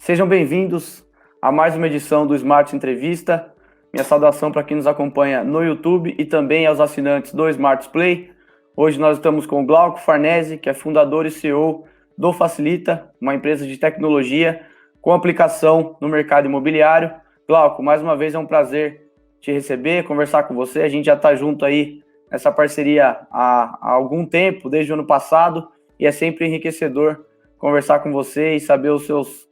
Sejam bem-vindos a mais uma edição do Smart Entrevista. Minha saudação para quem nos acompanha no YouTube e também aos assinantes do Smart Play. Hoje nós estamos com o Glauco Farnese, que é fundador e CEO do Facilita, uma empresa de tecnologia com aplicação no mercado imobiliário. Glauco, mais uma vez é um prazer te receber, conversar com você. A gente já está junto aí nessa parceria há algum tempo, desde o ano passado, e é sempre enriquecedor conversar com você e saber os seus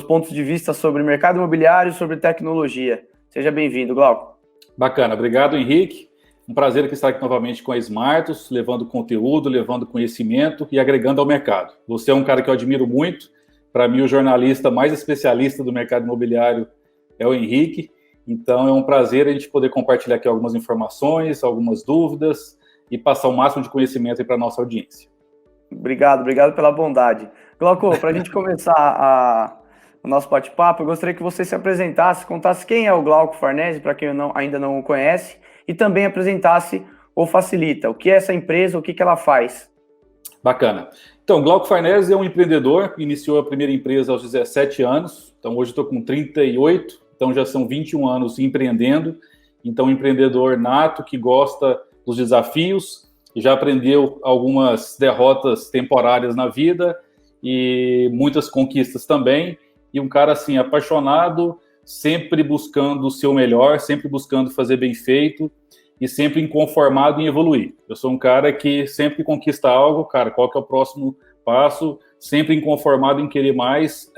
pontos de vista sobre mercado imobiliário e sobre tecnologia. Seja bem-vindo, Glauco. Bacana, obrigado, Henrique. Um prazer estar aqui novamente com a Smartus, levando conteúdo, levando conhecimento e agregando ao mercado. Você é um cara que eu admiro muito. Para mim, o jornalista mais especialista do mercado imobiliário é o Henrique. Então, é um prazer a gente poder compartilhar aqui algumas informações, algumas dúvidas e passar o máximo de conhecimento para a nossa audiência. Obrigado pela bondade. Glauco, para a gente começar o nosso bate-papo, eu gostaria que você se apresentasse, contasse quem é o Glauco Farnese, para quem ainda não o conhece, e também apresentasse o Facilita, o que é essa empresa, o que ela faz. Bacana. Então, Glauco Farnese é um empreendedor, iniciou a primeira empresa aos 17 anos, então hoje estou com 38, então já são 21 anos empreendendo, então um empreendedor nato que gosta dos desafios, já aprendeu algumas derrotas temporárias na vida e muitas conquistas também, e um cara assim apaixonado, sempre buscando o seu melhor, sempre buscando fazer bem feito e sempre inconformado em evoluir. Eu sou um cara que sempre conquista algo, cara, qual que é o próximo passo? Sempre inconformado em querer mais,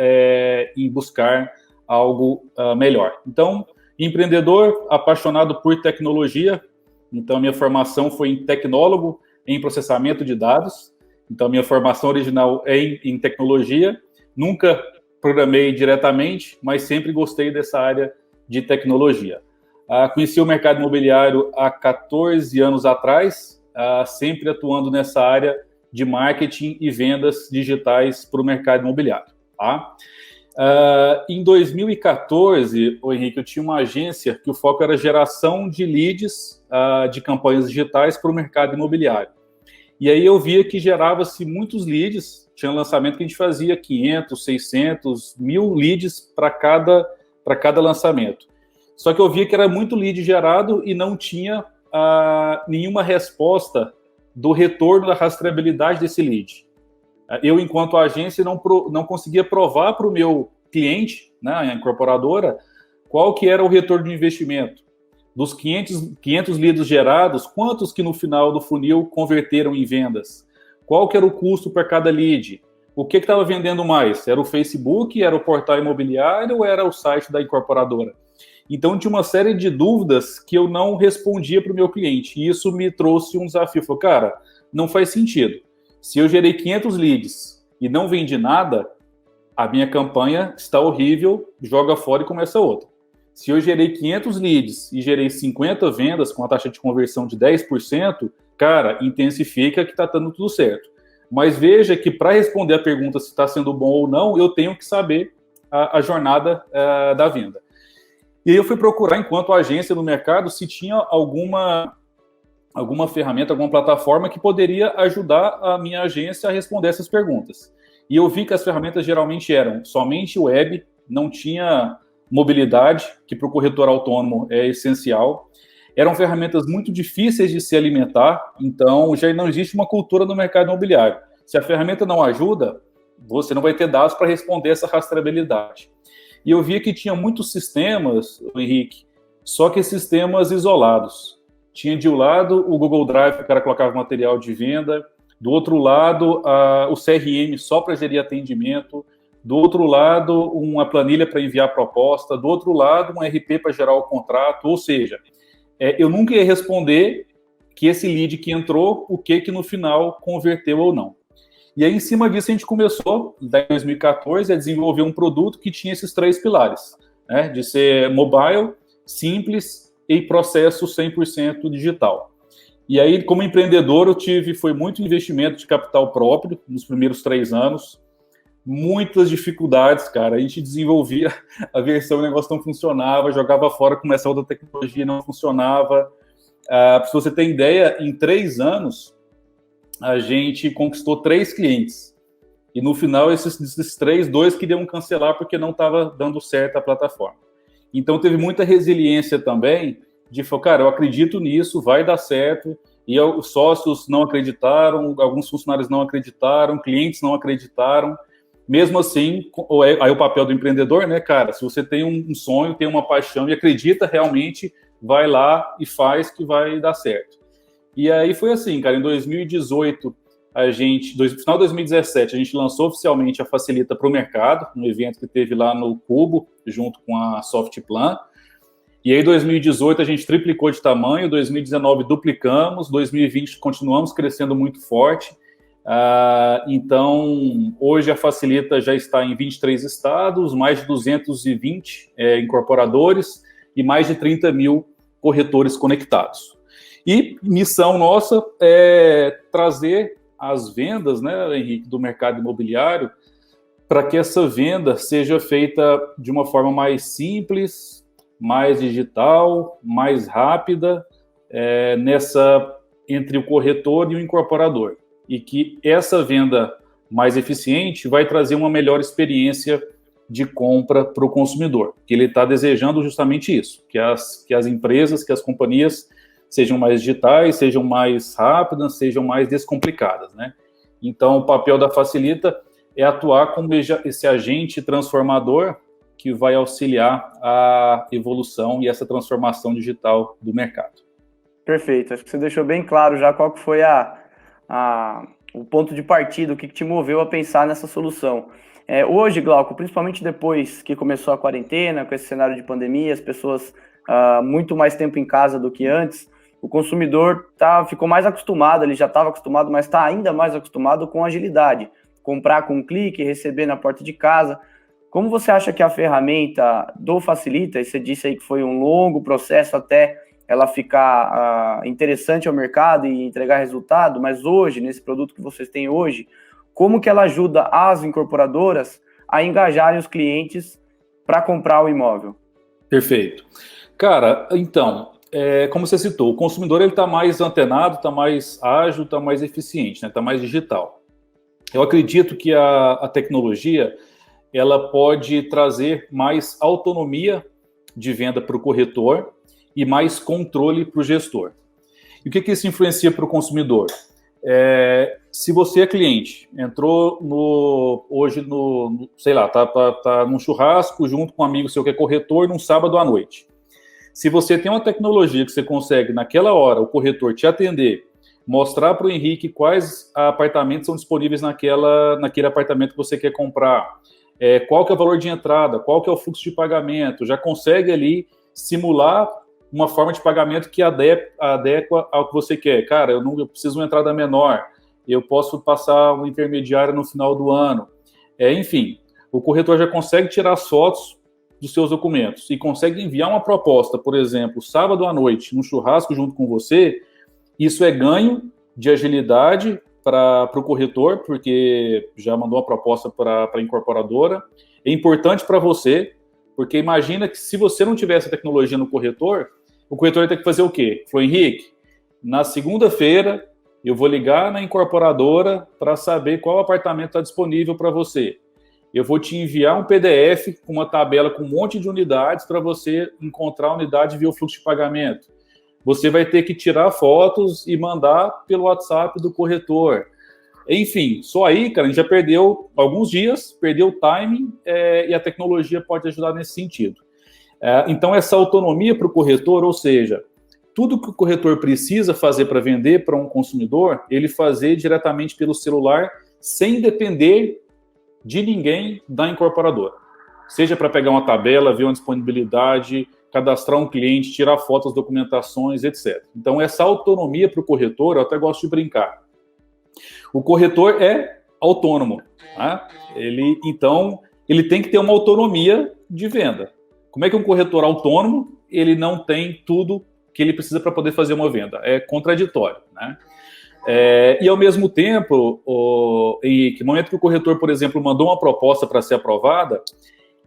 em buscar algo melhor. Então, empreendedor, apaixonado por tecnologia. Então, minha formação foi em tecnólogo em processamento de dados. Então, minha formação original é em tecnologia. Nunca programei diretamente, mas sempre gostei dessa área de tecnologia. Conheci o mercado imobiliário há 14 anos atrás, sempre atuando nessa área de marketing e vendas digitais para o mercado imobiliário. Tá? Em 2014, Henrique, eu tinha uma agência que o foco era geração de leads de campanhas digitais para o mercado imobiliário. E aí eu via que gerava-se muitos leads, tinha um lançamento que a gente fazia 500, 600, 1000 leads para cada lançamento. Só que eu via que era muito lead gerado e não tinha nenhuma resposta do retorno da rastreabilidade desse lead. Eu, enquanto agência, não conseguia provar para o meu cliente, né, a incorporadora, qual que era o retorno de investimento. Dos 500 leads gerados, quantos que no final do funil converteram em vendas? Qual que era o custo para cada lead? O que estava vendendo mais? Era o Facebook, era o portal imobiliário ou era o site da incorporadora? Então, tinha uma série de dúvidas que eu não respondia para o meu cliente. E isso me trouxe um desafio. Falei, cara, não faz sentido. Se eu gerei 500 leads e não vendi nada, a minha campanha está horrível, joga fora e começa outra. Se eu gerei 500 leads e gerei 50 vendas com a taxa de conversão de 10%, cara, intensifica que está dando tudo certo. Mas veja que para responder a pergunta se está sendo bom ou não, eu tenho que saber a jornada da venda. E aí eu fui procurar, enquanto agência no mercado, se tinha alguma ferramenta, alguma plataforma que poderia ajudar a minha agência a responder essas perguntas. E eu vi que as ferramentas geralmente eram somente web, não tinha mobilidade, que para o corretor autônomo é essencial. Eram ferramentas muito difíceis de se alimentar, então já não existe uma cultura no mercado imobiliário. Se a ferramenta não ajuda, você não vai ter dados para responder essa rastreabilidade. E eu via que tinha muitos sistemas, Henrique, só que sistemas isolados. Tinha de um lado o Google Drive, que o cara colocava material de venda, do outro lado o CRM só para gerir atendimento, do outro lado uma planilha para enviar proposta, do outro lado um RP para gerar o contrato, ou seja, eu nunca ia responder que esse lead que entrou, o que no final converteu ou não. E aí, em cima disso, a gente começou, em 2014, a desenvolver um produto que tinha esses 3 pilares, né? De ser mobile, simples e processo 100% digital. E aí, como empreendedor, foi muito investimento de capital próprio nos primeiros 3 anos, muitas dificuldades, cara. A gente desenvolvia a versão, o negócio não funcionava, jogava fora com essa outra tecnologia, não funcionava. Se você tem ideia, em 3 anos, a gente conquistou 3 clientes. e no final esses 3, 2 queriam cancelar porque não estava dando certo a plataforma. Então teve muita resiliência também de falar, cara, eu acredito nisso, vai dar certo, e os sócios não acreditaram, alguns funcionários não acreditaram, clientes não acreditaram. Mesmo assim, aí o papel do empreendedor, né, cara, se você tem um sonho, tem uma paixão e acredita realmente, vai lá e faz que vai dar certo. E aí foi assim, cara, em 2018, final de 2017, a gente lançou oficialmente a Facilita para o mercado, um evento que teve lá no Cubo, junto com a Softplan. E aí, em 2018, a gente triplicou de tamanho, 2019 duplicamos, 2020 continuamos crescendo muito forte. Então, hoje a Facilita já está em 23 estados, mais de 220 incorporadores e mais de 30 mil corretores conectados. E missão nossa é trazer as vendas, né, Henrique, do mercado imobiliário, para que essa venda seja feita de uma forma mais simples, mais digital, mais rápida, entre o corretor e o incorporador. E que essa venda mais eficiente vai trazer uma melhor experiência de compra para o consumidor, que ele está desejando justamente isso, que as empresas, que as companhias sejam mais digitais, sejam mais rápidas, sejam mais descomplicadas, né? Então, o papel da Facilita é atuar como esse agente transformador que vai auxiliar a evolução e essa transformação digital do mercado. Perfeito, acho que você deixou bem claro já qual que foi o ponto de partida, o que te moveu a pensar nessa solução. Hoje, Glauco, principalmente depois que começou a quarentena, com esse cenário de pandemia, as pessoas muito mais tempo em casa do que antes, o consumidor ficou mais acostumado, ele já estava acostumado, mas está ainda mais acostumado com agilidade. Comprar com um clique, receber na porta de casa. Como você acha que a ferramenta do Facilita, e você disse aí que foi um longo processo até ela ficar interessante ao mercado e entregar resultado, mas hoje, nesse produto que vocês têm hoje, como que ela ajuda as incorporadoras a engajarem os clientes para comprar o imóvel? Perfeito. Cara, então, como você citou, o consumidor está mais antenado, está mais ágil, está mais eficiente, né? Está mais digital. Eu acredito que a tecnologia ela pode trazer mais autonomia de venda para o corretor e mais controle para o gestor. E o que isso influencia para o consumidor? Se você é cliente, entrou hoje sei lá, tá num churrasco junto com um amigo seu que é corretor num sábado à noite. Se você tem uma tecnologia que você consegue, naquela hora, o corretor te atender, mostrar para o Henrique quais apartamentos são disponíveis naquele apartamento que você quer comprar, qual que é o valor de entrada, qual que é o fluxo de pagamento, já consegue ali simular uma forma de pagamento que adequa ao que você quer. Cara, eu preciso de uma entrada menor, eu posso passar um intermediário no final do ano. Enfim, o corretor já consegue tirar as fotos dos seus documentos e consegue enviar uma proposta, por exemplo, sábado à noite, num churrasco junto com você. Isso é ganho de agilidade para o corretor, porque já mandou a proposta para a incorporadora. É importante para você, porque imagina que se você não tivesse a tecnologia no corretor, o corretor ia ter que fazer o quê? Falou, Henrique, na segunda-feira eu vou ligar na incorporadora para saber qual apartamento está disponível para você. Eu vou te enviar um PDF com uma tabela com um monte de unidades para você encontrar a unidade e ver o fluxo de pagamento. Você vai ter que tirar fotos e mandar pelo WhatsApp do corretor. Enfim, só aí, cara, a gente já perdeu alguns dias, perdeu o timing e a tecnologia pode ajudar nesse sentido. Então, essa autonomia para o corretor, ou seja, tudo que o corretor precisa fazer para vender para um consumidor, ele fazer diretamente pelo celular, sem depender de ninguém da incorporadora. Seja para pegar uma tabela, ver uma disponibilidade, cadastrar um cliente, tirar fotos, documentações, etc. Então, essa autonomia para o corretor, eu até gosto de brincar. O corretor é autônomo. Tá? Então, ele tem que ter uma autonomia de venda. Como é que um corretor autônomo, ele não tem tudo que ele precisa para poder fazer uma venda? É contraditório, né? E ao mesmo tempo, Henrique, no momento que o corretor, por exemplo, mandou uma proposta para ser aprovada,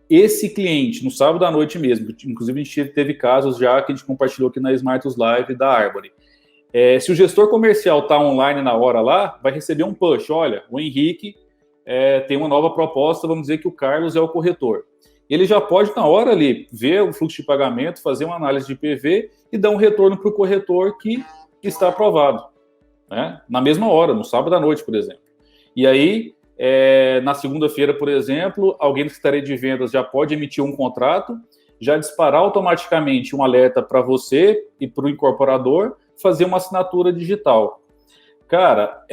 esse cliente, no sábado à noite mesmo, inclusive a gente teve casos já que a gente compartilhou aqui na Smartus Live da Arbori. Se o gestor comercial está online na hora lá, vai receber um push. Olha, o Henrique tem uma nova proposta, vamos dizer que o Carlos é o corretor. Ele já pode, na hora ali, ver o fluxo de pagamento, fazer uma análise de PV e dar um retorno para o corretor que está aprovado, né? Na mesma hora, no sábado à noite, por exemplo. E aí, na segunda-feira, por exemplo, alguém da Secretaria de Vendas já pode emitir um contrato, já disparar automaticamente um alerta para você e para o incorporador fazer uma assinatura digital. Cara,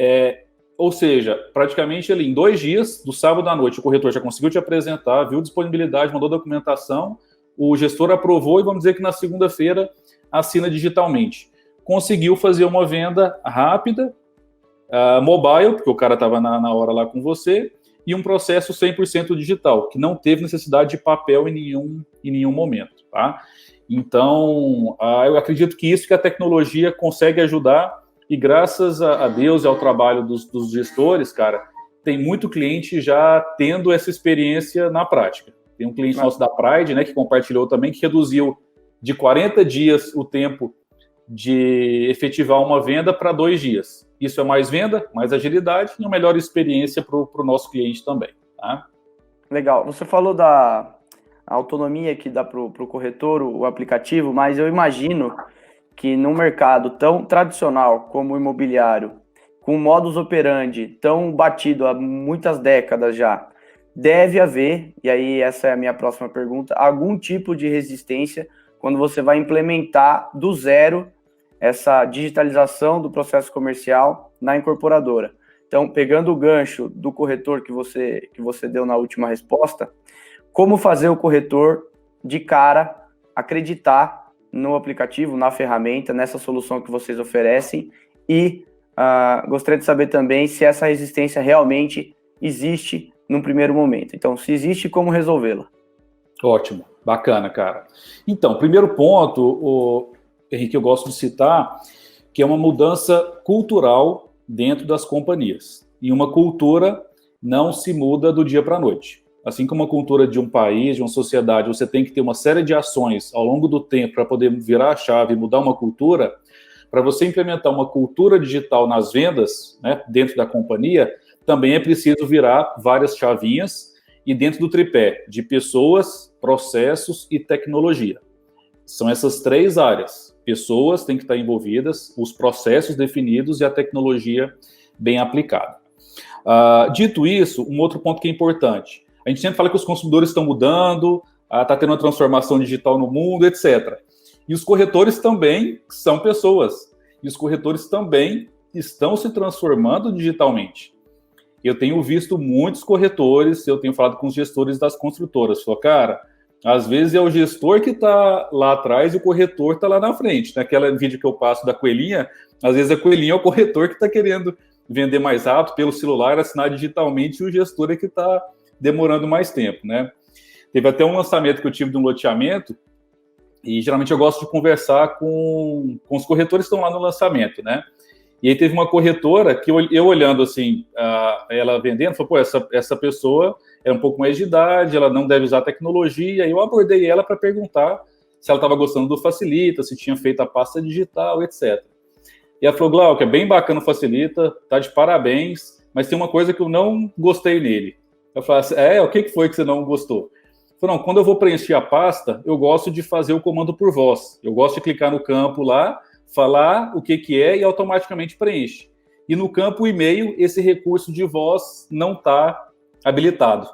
ou seja, praticamente ali em 2 dias, do sábado à noite, o corretor já conseguiu te apresentar, viu disponibilidade, mandou documentação, o gestor aprovou e vamos dizer que na segunda-feira assina digitalmente. Conseguiu fazer uma venda rápida, mobile, porque o cara estava na hora lá com você, e um processo 100% digital, que não teve necessidade de papel em nenhum momento, tá? Então, eu acredito que isso que a tecnologia consegue ajudar, e graças a Deus e ao trabalho dos gestores, cara, tem muito cliente já tendo essa experiência na prática. Tem um cliente nosso da Pride, né, que compartilhou também, que reduziu de 40 dias o tempo de efetivar uma venda para 2 dias. Isso é mais venda, mais agilidade e uma melhor experiência para o nosso cliente também. Tá? Legal. Você falou da autonomia que dá para o corretor, o aplicativo, mas eu imagino que num mercado tão tradicional como o imobiliário, com modus operandi tão batido há muitas décadas já, deve haver, e aí essa é a minha próxima pergunta, algum tipo de resistência quando você vai implementar do zero essa digitalização do processo comercial na incorporadora. Então, pegando o gancho do corretor que você deu na última resposta, como fazer o corretor de cara acreditar no aplicativo, na ferramenta, nessa solução que vocês oferecem e gostaria de saber também se essa resistência realmente existe num primeiro momento. Então, se existe, como resolvê-la? Ótimo, bacana, cara. Então, primeiro ponto, Henrique, eu gosto de citar, que é uma mudança cultural dentro das companhias. E uma cultura não se muda do dia para a noite. Assim como a cultura de um país, de uma sociedade, você tem que ter uma série de ações ao longo do tempo para poder virar a chave e mudar uma cultura. Para você implementar uma cultura digital nas vendas, né, dentro da companhia, também é preciso virar várias chavinhas e dentro do tripé de pessoas, processos e tecnologia. São essas 3 áreas. Pessoas têm que estar envolvidas, os processos definidos e a tecnologia bem aplicada. Dito isso, um outro ponto que é importante. A gente sempre fala que os consumidores estão mudando, está tendo uma transformação digital no mundo, etc. E os corretores também são pessoas. E os corretores também estão se transformando digitalmente. Eu tenho visto muitos corretores, eu tenho falado com os gestores das construtoras. Falou, cara, às vezes é o gestor que está lá atrás e o corretor está lá na frente. Naquela vídeo que eu passo da coelhinha, às vezes a coelhinha é o corretor que está querendo vender mais rápido pelo celular, assinar digitalmente, e o gestor é que está demorando mais tempo, né? Teve até um lançamento que eu tive de um loteamento, e geralmente eu gosto de conversar com os corretores que estão lá no lançamento, né? E aí teve uma corretora que eu olhando assim, ela vendendo, falou, pô, essa pessoa é um pouco mais de idade, ela não deve usar tecnologia, e eu abordei ela para perguntar se ela estava gostando do Facilita, se tinha feito a pasta digital, etc. E ela falou, Glauco, é bem bacana o Facilita, tá de parabéns, mas tem uma coisa que eu não gostei nele. Eu falei assim, o que foi que você não gostou? Eu falei, não, quando eu vou preencher a pasta, eu gosto de fazer o comando por voz. Eu gosto de clicar no campo lá, falar o que é e automaticamente preenche. E no campo e-mail, esse recurso de voz não está habilitado.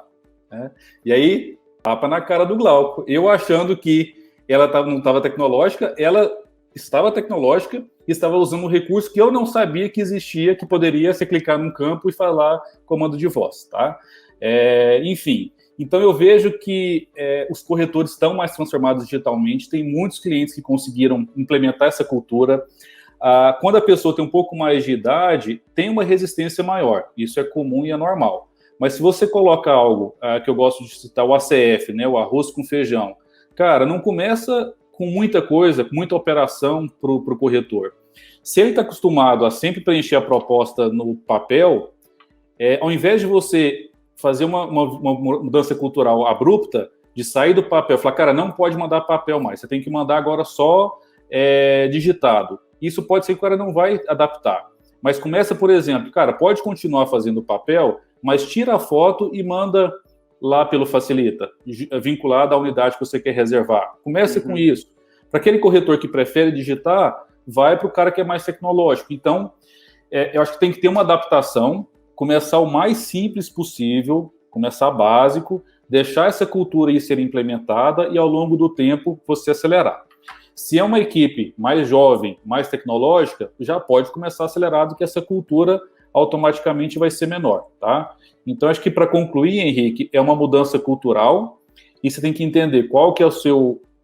Né? E aí, tapa na cara do Glauco. Eu achando que ela não estava tecnológica, ela estava tecnológica e estava usando um recurso que eu não sabia que existia, que poderia ser clicar num campo e falar comando de voz. Tá? Enfim, então eu vejo que os corretores estão mais transformados digitalmente, tem muitos clientes que conseguiram implementar essa cultura. Quando a pessoa tem um pouco mais de idade, tem uma resistência maior, isso é comum e é normal. Mas se você coloca algo que eu gosto de citar, o ACF, né, o arroz com feijão, cara, não começa com muita coisa, com muita operação para o corretor. Se ele está acostumado a sempre preencher a proposta no papel, ao invés de você fazer uma mudança cultural abrupta, de sair do papel, falar, cara, não pode mandar papel mais, você tem que mandar agora só digitado. Isso pode ser que o cara não vai adaptar. Mas começa, por exemplo, cara, pode continuar fazendo papel, mas tira a foto e manda lá pelo Facilita, vinculado à unidade que você quer reservar. Comece com isso. Para aquele corretor que prefere digitar, vai para o cara que é mais tecnológico. Então, eu acho que tem que ter uma adaptação, começar o mais simples possível, começar básico, deixar essa cultura aí ser implementada e, ao longo do tempo, você acelerar. Se é uma equipe mais jovem, mais tecnológica, já pode começar acelerado, que essa cultura automaticamente vai ser menor, tá? Então, acho que para concluir, Henrique, é uma mudança cultural e você tem que entender qual que é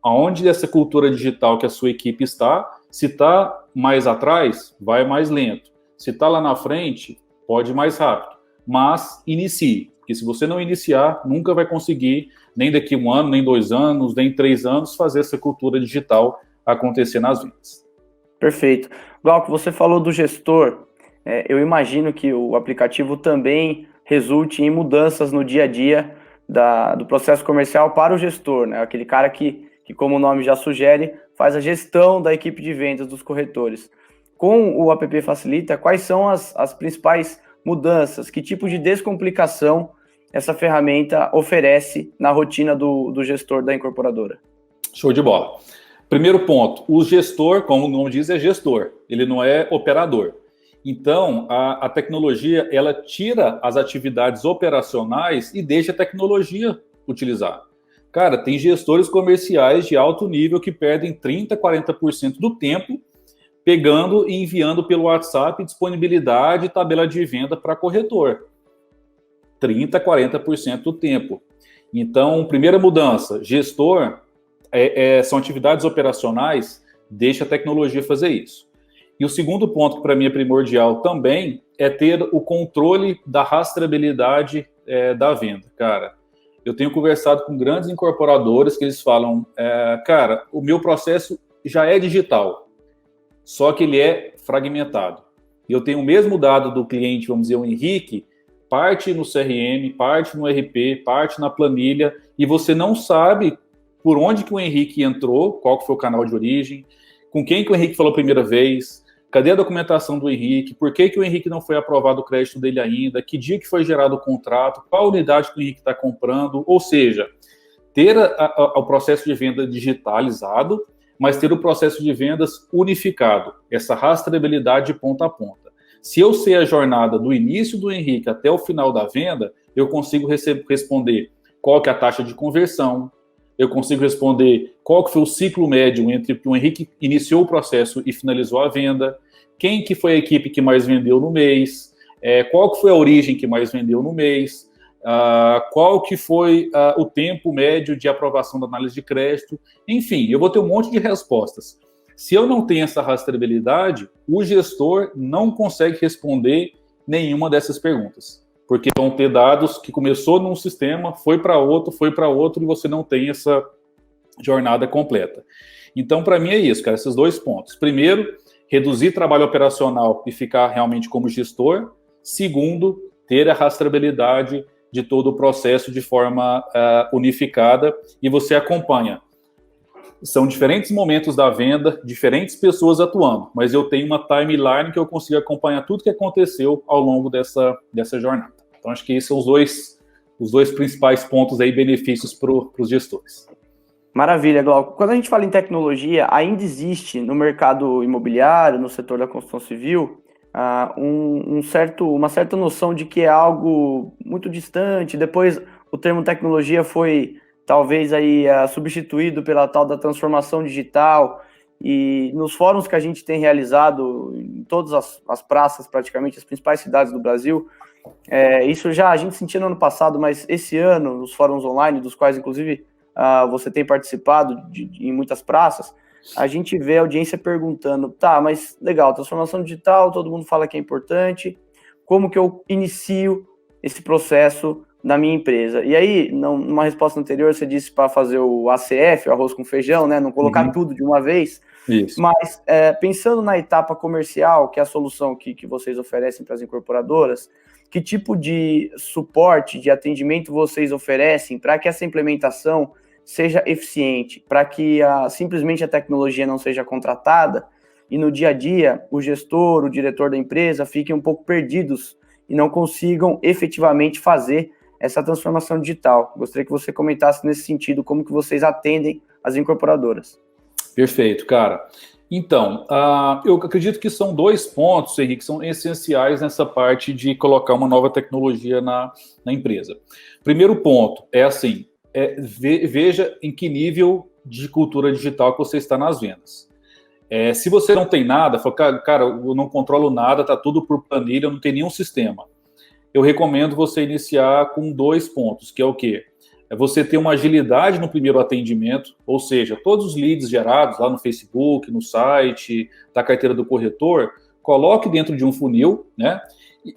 aonde essa cultura digital que a sua equipe está. Se está mais atrás, vai mais lento. Se está lá na frente, pode ir mais rápido. Mas inicie, porque se você não iniciar, nunca vai conseguir, nem daqui 1 ano, nem 2 anos, nem 3 anos, fazer essa cultura digital acontecer nas vendas. Perfeito. Glauco, você falou do gestor. Eu imagino que o aplicativo também resulte em mudanças no dia a dia do processo comercial para o gestor, né? Aquele cara que, como o nome já sugere, faz a gestão da equipe de vendas dos corretores. Com o app Facilita, quais são as principais mudanças? Que tipo de descomplicação essa ferramenta oferece na rotina do gestor da incorporadora? Show de bola. Primeiro ponto, o gestor, como o nome diz, é gestor, ele não é operador. Então, a tecnologia, ela tira as atividades operacionais e deixa a tecnologia utilizar. Cara, tem gestores comerciais de alto nível que perdem 30%, 40% do tempo pegando e enviando pelo WhatsApp disponibilidade e tabela de venda para corretor. 30%, 40% do tempo. Então, primeira mudança, gestor, são atividades operacionais, deixa a tecnologia fazer isso. E o segundo ponto, que para mim é primordial também, é ter o controle da rastreabilidade da venda. Cara, eu tenho conversado com grandes incorporadores que eles falam, cara, o meu processo já é digital, só que ele é fragmentado. E eu tenho o mesmo dado do cliente, vamos dizer, o Henrique, parte no CRM, parte no RP, parte na planilha, e você não sabe por onde que o Henrique entrou, qual que foi o canal de origem, com quem que o Henrique falou a primeira vez, cadê a documentação do Henrique, por que que o Henrique não foi aprovado o crédito dele ainda, que dia que foi gerado o contrato, qual unidade que o Henrique está comprando, ou seja, ter o processo de venda digitalizado, mas ter o processo de vendas unificado, essa rastreabilidade de ponta a ponta. Se eu sei a jornada do início do Henrique até o final da venda, eu consigo responder qual que é a taxa de conversão, eu consigo responder qual que foi o ciclo médio entre que o Henrique iniciou o processo e finalizou a venda, quem que foi a equipe que mais vendeu no mês, qual que foi a origem que mais vendeu no mês, qual que foi o tempo médio de aprovação da análise de crédito, enfim, eu vou ter um monte de respostas. Se eu não tenho essa rastreabilidade, o gestor não consegue responder nenhuma dessas perguntas. Porque vão ter dados que começou num sistema, foi para outro, e você não tem essa jornada completa. Então, para mim é isso, cara, esses 2 pontos. Primeiro, reduzir trabalho operacional e ficar realmente como gestor. Segundo, ter a rastreabilidade de todo o processo de forma unificada e você acompanha. São diferentes momentos da venda, diferentes pessoas atuando, mas eu tenho uma timeline que eu consigo acompanhar tudo que aconteceu ao longo dessa jornada. Então, acho que esses são os dois principais pontos aí, benefícios para os gestores. Maravilha, Glauco. Quando a gente fala em tecnologia, ainda existe no mercado imobiliário, no setor da construção civil, uma certa noção de que é algo muito distante. Depois, o termo tecnologia foi talvez aí substituído pela tal da transformação digital, e nos fóruns que a gente tem realizado em todas as praças, praticamente, as principais cidades do Brasil, isso já a gente sentia no ano passado, mas esse ano, nos fóruns online, dos quais inclusive você tem participado em muitas praças, a gente vê a audiência perguntando, tá, mas legal, transformação digital, todo mundo fala que é importante, como que eu inicio esse processo na minha empresa? E aí, numa resposta anterior, você disse para fazer o ACF, o arroz com feijão, né? Não colocar tudo de uma vez. Isso. Mas, pensando na etapa comercial, que é a solução que vocês oferecem para as incorporadoras, que tipo de suporte, de atendimento vocês oferecem para que essa implementação seja eficiente, para que simplesmente a tecnologia não seja contratada e no dia a dia o gestor, o diretor da empresa fiquem um pouco perdidos e não consigam efetivamente fazer essa transformação digital. Gostaria que você comentasse nesse sentido como que vocês atendem as incorporadoras. Perfeito, cara. Então, eu acredito que são 2 pontos, Henrique, que são essenciais nessa parte de colocar uma nova tecnologia na empresa. Primeiro ponto é assim, veja em que nível de cultura digital que você está nas vendas. Se você não tem nada, fala, cara, eu não controlo nada, tá tudo por planilha, eu não tenho nenhum sistema. Eu recomendo você iniciar com 2 pontos, que é o quê? É você ter uma agilidade no primeiro atendimento, ou seja, todos os leads gerados lá no Facebook, no site, da carteira do corretor, coloque dentro de um funil, né?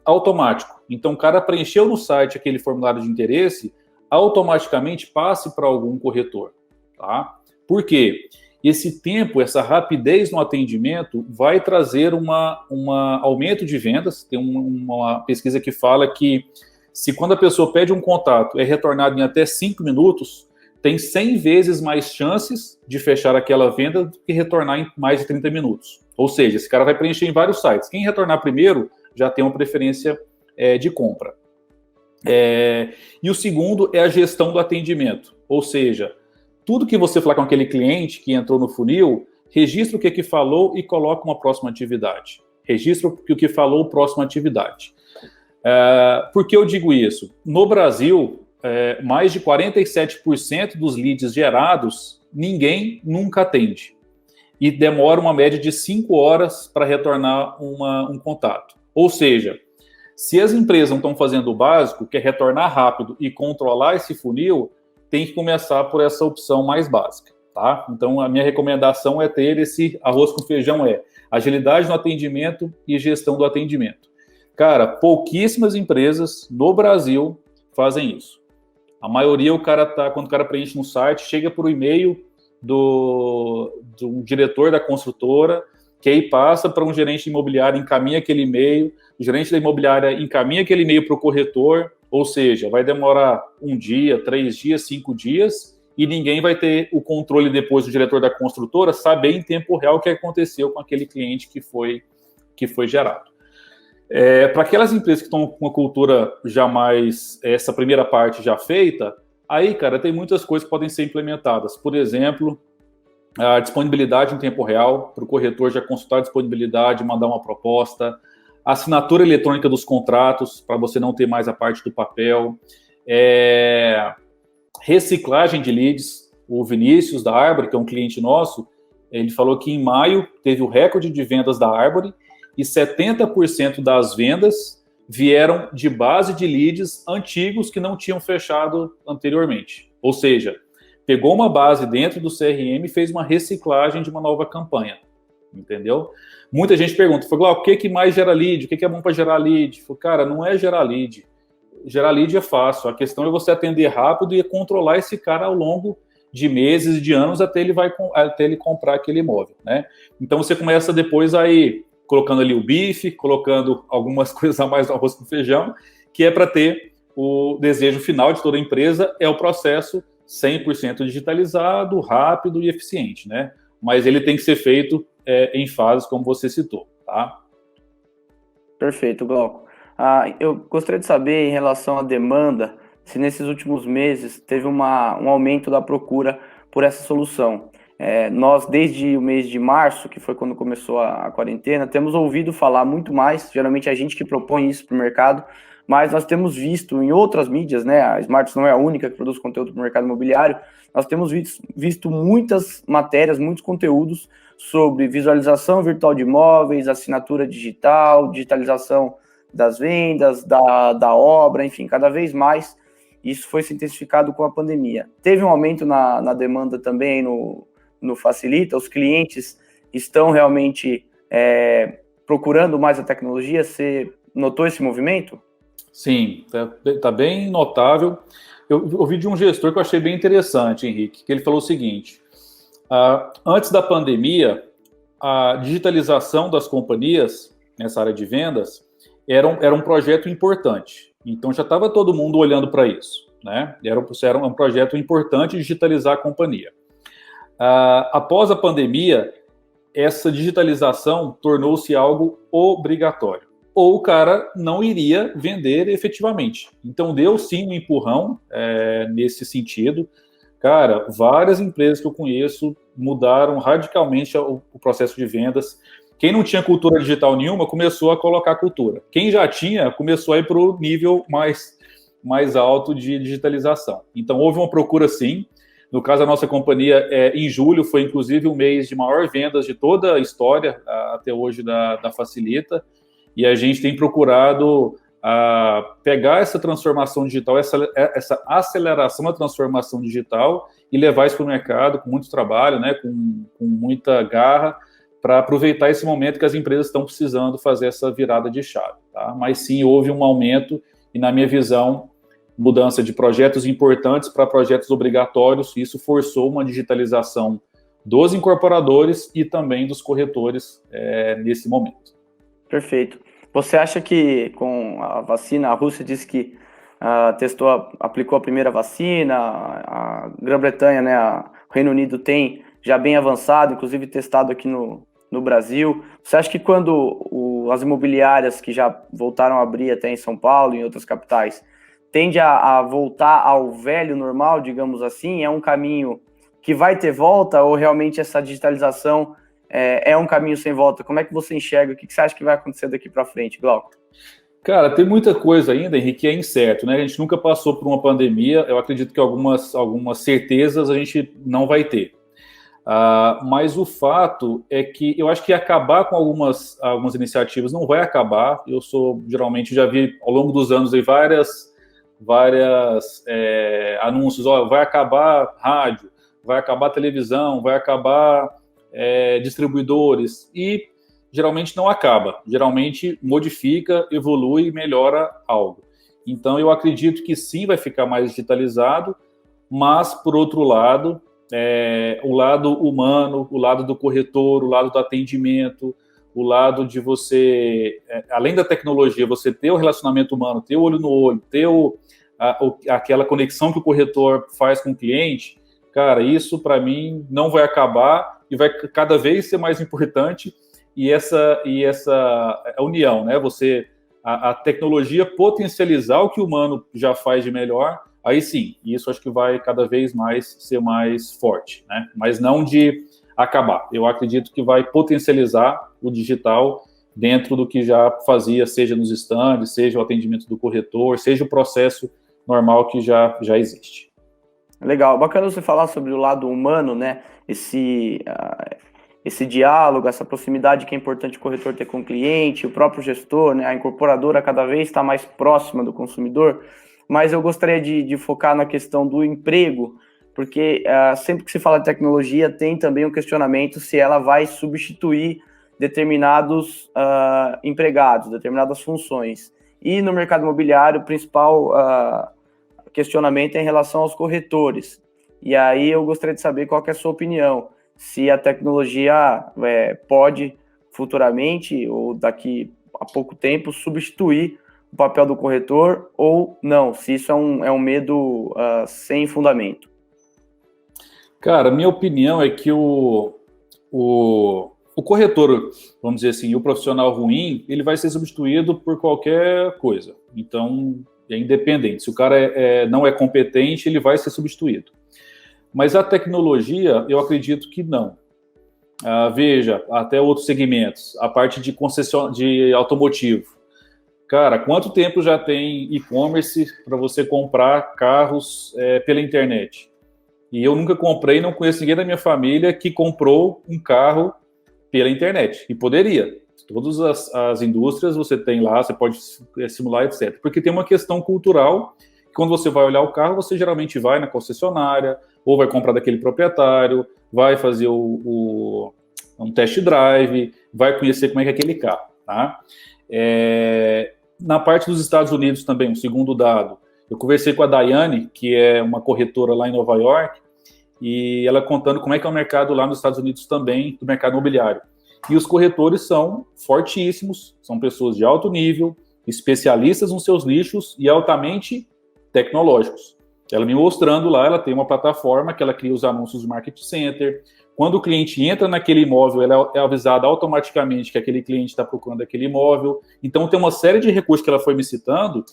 Automático. Então, o cara preencheu no site aquele formulário de interesse, automaticamente passe para algum corretor, tá? Por quê? Esse tempo, essa rapidez no atendimento vai trazer um aumento de vendas. Tem uma pesquisa que fala que se quando a pessoa pede um contato é retornado em até 5 minutos, tem 100 vezes mais chances de fechar aquela venda do que retornar em mais de 30 minutos. Ou seja, esse cara vai preencher em vários sites. Quem retornar primeiro já tem uma preferência de compra. E o segundo é a gestão do atendimento. Ou seja, tudo que você falar com aquele cliente que entrou no funil, registra o que falou e coloca uma próxima atividade. Registra o que falou, próxima atividade. Por que eu digo isso? No Brasil, mais de 47% dos leads gerados, ninguém nunca atende. E demora uma média de 5 horas para retornar um contato. Ou seja, se as empresas não estão fazendo o básico, que é retornar rápido e controlar esse funil, tem que começar por essa opção mais básica, tá? Então, a minha recomendação é ter esse arroz com feijão, agilidade no atendimento e gestão do atendimento. Cara, pouquíssimas empresas no Brasil fazem isso. A maioria, quando o cara preenche no site, chega por e-mail do diretor da construtora, que aí passa para um gerente imobiliário, encaminha aquele e-mail, o gerente da imobiliária encaminha aquele e-mail para o corretor, ou seja, vai demorar 1 dia, 3 dias, 5 dias, e ninguém vai ter o controle depois do diretor da construtora saber em tempo real o que aconteceu com aquele cliente que foi gerado. Para aquelas empresas que estão com uma cultura já mais, essa primeira parte já feita, aí, cara, tem muitas coisas que podem ser implementadas. Por exemplo, a disponibilidade em tempo real, para o corretor já consultar a disponibilidade, mandar uma proposta, assinatura eletrônica dos contratos, para você não ter mais a parte do papel, reciclagem de leads. O Vinícius da Árvore, que é um cliente nosso, ele falou que em maio teve o recorde de vendas da Árvore e 70% das vendas vieram de base de leads antigos que não tinham fechado anteriormente. Ou seja, pegou uma base dentro do CRM e fez uma reciclagem de uma nova campanha. Entendeu? Muita gente pergunta, o que mais gera lead? O que é bom para gerar lead? Cara, não é gerar lead. Gerar lead é fácil. A questão é você atender rápido e controlar esse cara ao longo de meses e de anos até ele comprar aquele imóvel, né? Então você começa depois aí colocando ali o bife, colocando algumas coisas a mais no arroz com feijão, que é para ter o desejo final de toda a empresa, é o processo 100% digitalizado, rápido e eficiente, né? Mas ele tem que ser feito em fases, como você citou, tá? Perfeito, Glauco. Eu gostaria de saber, em relação à demanda, se nesses últimos meses teve um aumento da procura por essa solução. Nós, desde o mês de março, que foi quando começou a quarentena, temos ouvido falar muito mais, geralmente a gente que propõe isso para o mercado, mas nós temos visto em outras mídias, né, a Smarts não é a única que produz conteúdo para o mercado imobiliário, nós temos visto muitas matérias, muitos conteúdos sobre visualização virtual de imóveis, assinatura digital, digitalização das vendas, da obra, enfim, cada vez mais isso foi se intensificado com a pandemia. Teve um aumento na demanda também no Facilita, os clientes estão realmente procurando mais a tecnologia. Você notou esse movimento? Sim, tá bem notável. Eu ouvi de um gestor que eu achei bem interessante, Henrique, que ele falou o seguinte: antes da pandemia, a digitalização das companhias nessa área de vendas era um projeto importante. Então já estava todo mundo olhando para isso, né? Era um projeto importante digitalizar a companhia. Após a pandemia, essa digitalização tornou-se algo obrigatório. ou o cara não iria vender efetivamente. Então, deu sim um empurrão nesse sentido. Cara, várias empresas que eu conheço mudaram radicalmente o processo de vendas. Quem não tinha cultura digital nenhuma começou a colocar cultura. Quem já tinha começou a ir para o nível mais alto de digitalização. Então, houve uma procura sim. No caso da nossa companhia, em julho foi inclusive o mês de maior vendas de toda a história até hoje da Facilita. E a gente tem procurado pegar essa transformação digital, essa aceleração da transformação digital e levar isso para o mercado com muito trabalho, né, com muita garra, para aproveitar esse momento que as empresas estão precisando fazer essa virada de chave. Tá? Mas sim, houve um aumento e, na minha visão, mudança de projetos importantes para projetos obrigatórios, e isso forçou uma digitalização dos incorporadores e também dos corretores nesse momento. Perfeito. Você acha que com a vacina, a Rússia disse que aplicou a primeira vacina, a Grã-Bretanha, né, o Reino Unido tem já bem avançado, inclusive testado aqui no Brasil. Você acha que quando as imobiliárias que já voltaram a abrir até em São Paulo e em outras capitais, tende a voltar ao velho normal, digamos assim, é um caminho que vai ter volta, ou realmente essa digitalização é um caminho sem volta? Como é que você enxerga? O que você acha que vai acontecer daqui para frente, Glauco? Cara, tem muita coisa ainda, Henrique, que é incerto, né? A gente nunca passou por uma pandemia, eu acredito que algumas certezas a gente não vai ter. Mas o fato é que eu acho que acabar com algumas iniciativas não vai acabar. Eu geralmente já vi ao longo dos anos aí várias anúncios, vai acabar rádio, vai acabar televisão, vai acabar distribuidores, e geralmente não acaba, geralmente modifica, evolui e melhora algo. Então eu acredito que sim, vai ficar mais digitalizado, mas por outro lado, o lado humano, o lado do corretor, o lado do atendimento, o lado de você, além da tecnologia, você ter o relacionamento humano, ter o olho no olho, ter aquela conexão que o corretor faz com o cliente, cara, isso para mim não vai acabar e vai cada vez ser mais importante. E essa união, né? A tecnologia potencializar o que o humano já faz de melhor, aí sim, isso acho que vai cada vez mais ser mais forte, né? Mas não de acabar. Eu acredito que vai potencializar o digital dentro do que já fazia, seja nos estandes, seja o atendimento do corretor, seja o processo normal que já existe. Legal, bacana você falar sobre o lado humano, né? Esse diálogo, essa proximidade que é importante o corretor ter com o cliente, o próprio gestor, né? A incorporadora cada vez está mais próxima do consumidor, mas eu gostaria de focar na questão do emprego, porque sempre que se fala de tecnologia tem também um questionamento se ela vai substituir determinados empregados, determinadas funções. E no mercado imobiliário, o principal questionamento é em relação aos corretores. E aí eu gostaria de saber qual que é a sua opinião, se a tecnologia pode futuramente, ou daqui a pouco tempo, substituir o papel do corretor ou não, se isso é um medo sem fundamento. Cara, minha opinião é que o corretor, vamos dizer assim, o profissional ruim, ele vai ser substituído por qualquer coisa. Então, é independente. Se o cara não é competente, ele vai ser substituído. Mas a tecnologia, eu acredito que não. Veja, até outros segmentos, a parte de concessão de automotivo. Cara, quanto tempo já tem e-commerce para você comprar carros pela internet? E eu nunca comprei, não conheço ninguém da minha família que comprou um carro pela internet. E poderia. Todas as indústrias você tem lá, você pode simular, etc. Porque tem uma questão cultural, que quando você vai olhar o carro, você geralmente vai na concessionária, ou vai comprar daquele proprietário, vai fazer um test drive, vai conhecer como é que é aquele carro. Tá? Na parte dos Estados Unidos também, um segundo dado, eu conversei com a Daiane, que é uma corretora lá em Nova York, e ela contando como é que é o mercado lá nos Estados Unidos também, do mercado imobiliário. E os corretores são fortíssimos, são pessoas de alto nível, especialistas nos seus nichos e altamente tecnológicos. Ela me mostrando lá, ela tem uma plataforma que ela cria os anúncios do Market Center, Quando o cliente entra naquele imóvel, ele é avisado automaticamente que aquele cliente está procurando aquele imóvel. Então, tem uma série de recursos que ela foi me citando,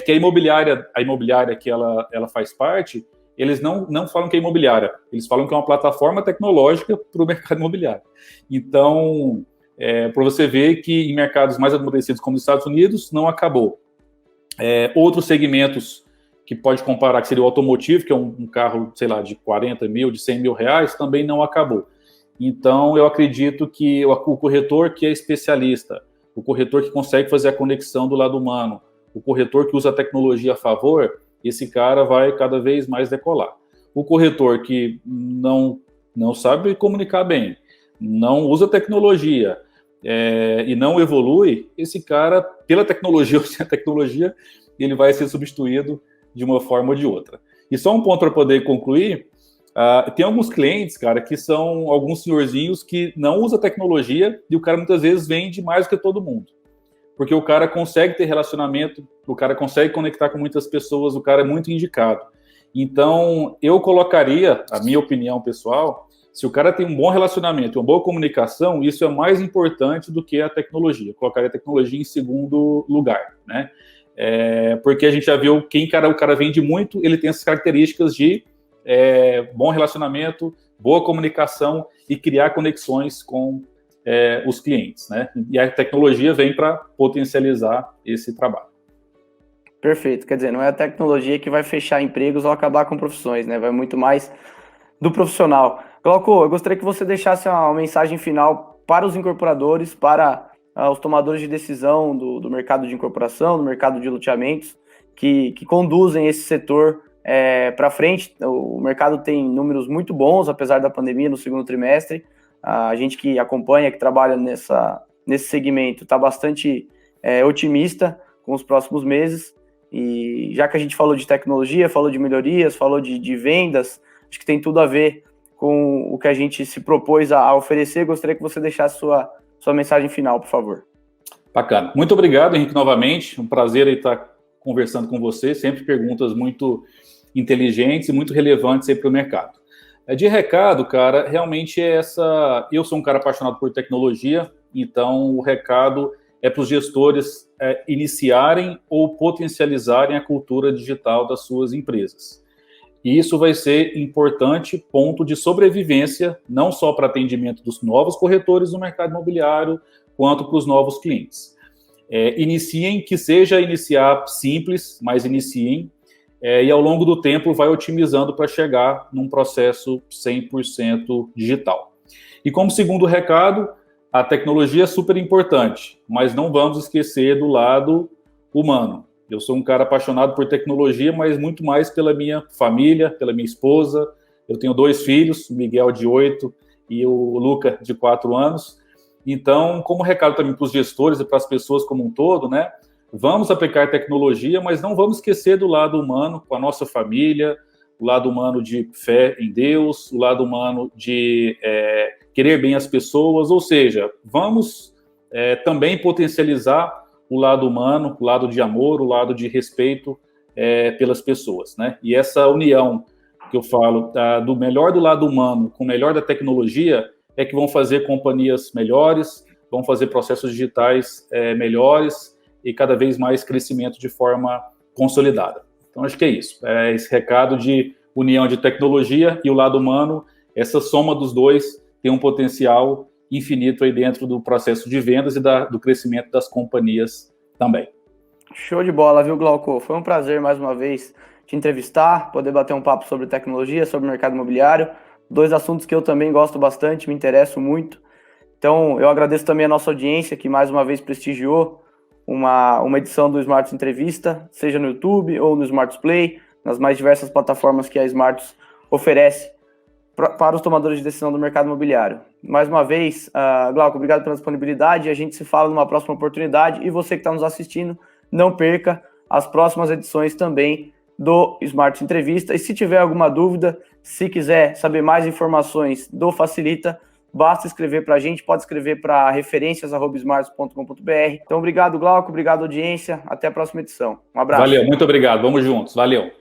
que a imobiliária que ela faz parte, eles não falam que é imobiliária, eles falam que é uma plataforma tecnológica para o mercado imobiliário. Então, para você ver que em mercados mais amadurecidos como os Estados Unidos, não acabou. Outros segmentos que pode comparar, que seria o automotivo, que é um carro, sei lá, de 40 mil, de 100 mil reais, também não acabou. Então, eu acredito que o corretor que é especialista, o corretor que consegue fazer a conexão do lado humano, o corretor que usa a tecnologia a favor, esse cara vai cada vez mais decolar. O corretor que não sabe comunicar bem, não usa tecnologia e não evolui, esse cara, pela tecnologia ou sem a tecnologia, ele vai ser substituído de uma forma ou de outra. E só um ponto para poder concluir, tem alguns clientes, cara, que são alguns senhorzinhos que não usam tecnologia e o cara muitas vezes vende mais do que todo mundo. Porque o cara consegue ter relacionamento, o cara consegue conectar com muitas pessoas, o cara é muito indicado. Então, eu colocaria, a minha opinião pessoal, se o cara tem um bom relacionamento, uma boa comunicação, isso é mais importante do que a tecnologia. Eu colocaria a tecnologia em segundo lugar, né? Porque a gente já viu que o cara vende muito, ele tem essas características de bom relacionamento, boa comunicação e criar conexões com os clientes, né? E a tecnologia vem para potencializar esse trabalho. Perfeito, quer dizer, não é a tecnologia que vai fechar empregos ou acabar com profissões, né? Vai muito mais do profissional. Glauco, eu gostaria que você deixasse uma mensagem final para os incorporadores, para os tomadores de decisão do mercado de incorporação, do mercado de loteamentos, que conduzem esse setor para frente. O mercado tem números muito bons, apesar da pandemia, no segundo trimestre. A gente que acompanha, que trabalha nesse segmento, está bastante otimista com os próximos meses. E já que a gente falou de tecnologia, falou de melhorias, falou de vendas, acho que tem tudo a ver com o que a gente se propôs a oferecer. Gostaria que você deixasse sua mensagem final, por favor. Bacana. Muito obrigado, Henrique, novamente. Um prazer estar conversando com você. Sempre perguntas muito inteligentes e muito relevantes para o mercado. De recado, cara, realmente eu sou um cara apaixonado por tecnologia, então o recado é para os gestores iniciarem ou potencializarem a cultura digital das suas empresas. E isso vai ser importante ponto de sobrevivência, não só para atendimento dos novos corretores no mercado imobiliário, quanto para os novos clientes. Iniciem, que seja iniciar simples, mas iniciem, e ao longo do tempo vai otimizando para chegar num processo 100% digital. E como segundo recado, a tecnologia é super importante, mas não vamos esquecer do lado humano. Eu sou um cara apaixonado por tecnologia, mas muito mais pela minha família, pela minha esposa. Eu tenho 2 filhos, o Miguel de 8 e o Luca de 4 anos. Então, como recado também para os gestores e para as pessoas como um todo, né? Vamos aplicar tecnologia, mas não vamos esquecer do lado humano com a nossa família, o lado humano de fé em Deus, o lado humano de querer bem as pessoas, ou seja, vamos também potencializar o lado humano, o lado de amor, o lado de respeito pelas pessoas, né? E essa união que eu falo do melhor do lado humano com o melhor da tecnologia é que vão fazer companhias melhores, vão fazer processos digitais melhores e cada vez mais crescimento de forma consolidada. Então, acho que é isso. Esse recado de união de tecnologia e o lado humano, essa soma dos dois tem um potencial infinito aí dentro do processo de vendas e do crescimento das companhias também. Show de bola, viu, Glauco? Foi um prazer, mais uma vez, te entrevistar, poder bater um papo sobre tecnologia, sobre o mercado imobiliário, 2 assuntos que eu também gosto bastante, me interesso muito. Então, eu agradeço também a nossa audiência, que mais uma vez prestigiou uma edição do Smarts Entrevista, seja no YouTube ou no Smarts Play, nas mais diversas plataformas que a Smarts oferece para os tomadores de decisão do mercado imobiliário. Mais uma vez, Glauco, obrigado pela disponibilidade. A gente se fala numa próxima oportunidade. E você que está nos assistindo, não perca as próximas edições também do Smart Entrevista. E se tiver alguma dúvida, se quiser saber mais informações do Facilita, basta escrever para a gente. Pode escrever para referências@smarts.com.br. Então, obrigado, Glauco. Obrigado, audiência. Até a próxima edição. Um abraço. Valeu, muito obrigado. Vamos juntos. Valeu.